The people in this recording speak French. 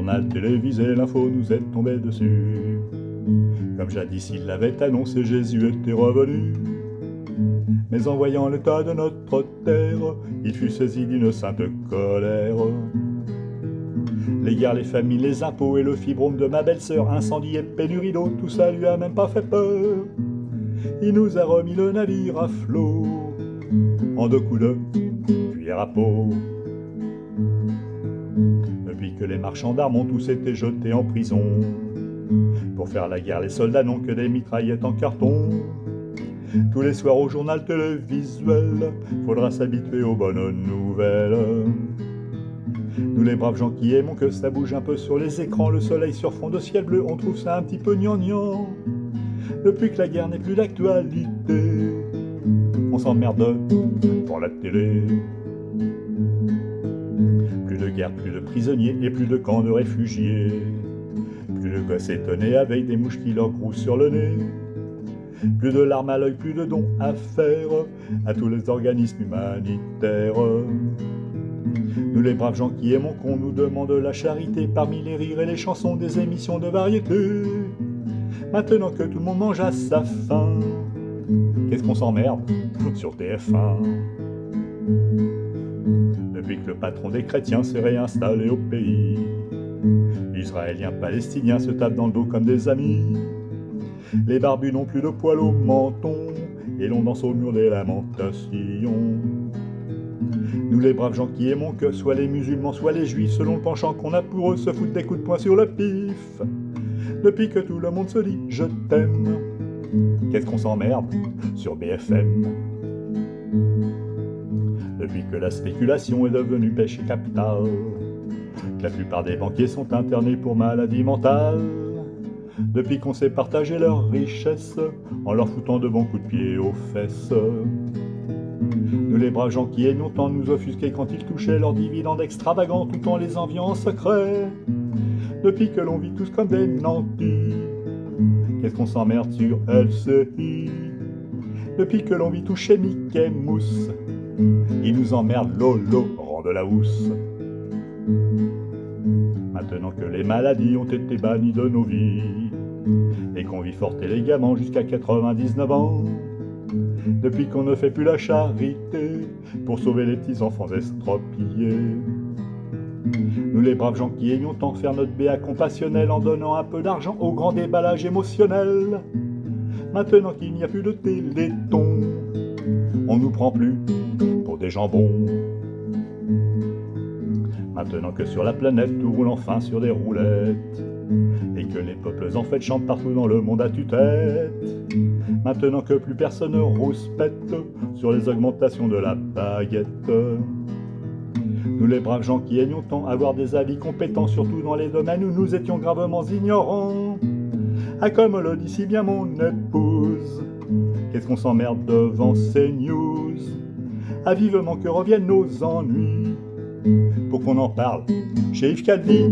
journal télévisé, l'info nous est tombée dessus. Comme jadis il l'avait annoncé, Jésus était revenu. Mais en voyant l'état de notre terre, il fut saisi d'une sainte colère. Les guerres, les famines, les impôts et le fibrome de ma belle-sœur, incendie et pénurie d'eau, tout ça lui a même pas fait peur. Il nous a remis le navire à flot, en 2 coups de cuillère à peau. Depuis que les marchands d'armes ont tous été jetés en prison, pour faire la guerre, les soldats n'ont que des mitraillettes en carton. Tous les soirs au journal télévisuel, faudra s'habituer aux bonnes nouvelles. Nous les braves gens qui aimons que ça bouge un peu sur les écrans, le soleil sur fond de ciel bleu, on trouve ça un petit peu gnangnan. Depuis que la guerre n'est plus d'actualité, on s'emmerde pour la télé. Plus de guerre, plus de prisonniers et plus de camps de réfugiés. Plus de gosses étonnés avec des mouches qui leur groussent sur le nez. Plus de larmes à l'œil, plus de dons à faire à tous les organismes humanitaires. Nous les braves gens qui aimons qu'on nous demande la charité parmi les rires et les chansons des émissions de variété. Maintenant que tout le monde mange à sa faim, qu'est-ce qu'on s'emmerde sur TF1. Depuis que le patron des chrétiens s'est réinstallé au pays, Israéliens, Palestiniens se tapent dans le dos comme des amis. Les barbus n'ont plus de poils au menton et l'on danse au mur des lamentations. Nous les braves gens qui aimons que soit les musulmans, soit les juifs, selon le penchant qu'on a pour eux, se foutent des coups de poing sur le pif. Depuis que tout le monde se dit « je t'aime », qu'est-ce qu'on s'emmerde sur BFM. Depuis que la spéculation est devenue péché capital, que la plupart des banquiers sont internés pour maladie mentale, depuis qu'on sait partager leurs richesses en leur foutant de bons coups de pied aux fesses. Nous les braves gens qui aimions tant nous offusquer quand ils touchaient leurs dividendes extravagants tout en les enviant en secret. Depuis que l'on vit tous comme des nantis, qu'est-ce qu'on s'emmerde sur LCI. Depuis que l'on vit tous chez Mickey Mousse, ils nous emmerdent Lolo, rend de la housse. Maintenant que les maladies ont été bannies de nos vies et qu'on vit fort élégamment jusqu'à 99 ans, depuis qu'on ne fait plus la charité pour sauver les petits enfants estropiés. Nous les braves gens qui aimions tant faire notre béat compassionnel en donnant un peu d'argent au grand déballage émotionnel. Maintenant qu'il n'y a plus de téléthon, on nous prend plus pour des jambons. Maintenant que sur la planète tout roule enfin sur des roulettes et que les peuples en fait chantent partout dans le monde à tue-tête. Maintenant que plus personne ne rouspète sur les augmentations de la baguette. Nous les braves gens qui aimions tant avoir des avis compétents, surtout dans les domaines où nous étions gravement ignorants. Ah, comme le dit si bien mon épouse, qu'est-ce qu'on s'emmerde devant ces news. Ah, vivement que reviennent nos ennuis pour qu'on en parle chez Yves Calvi.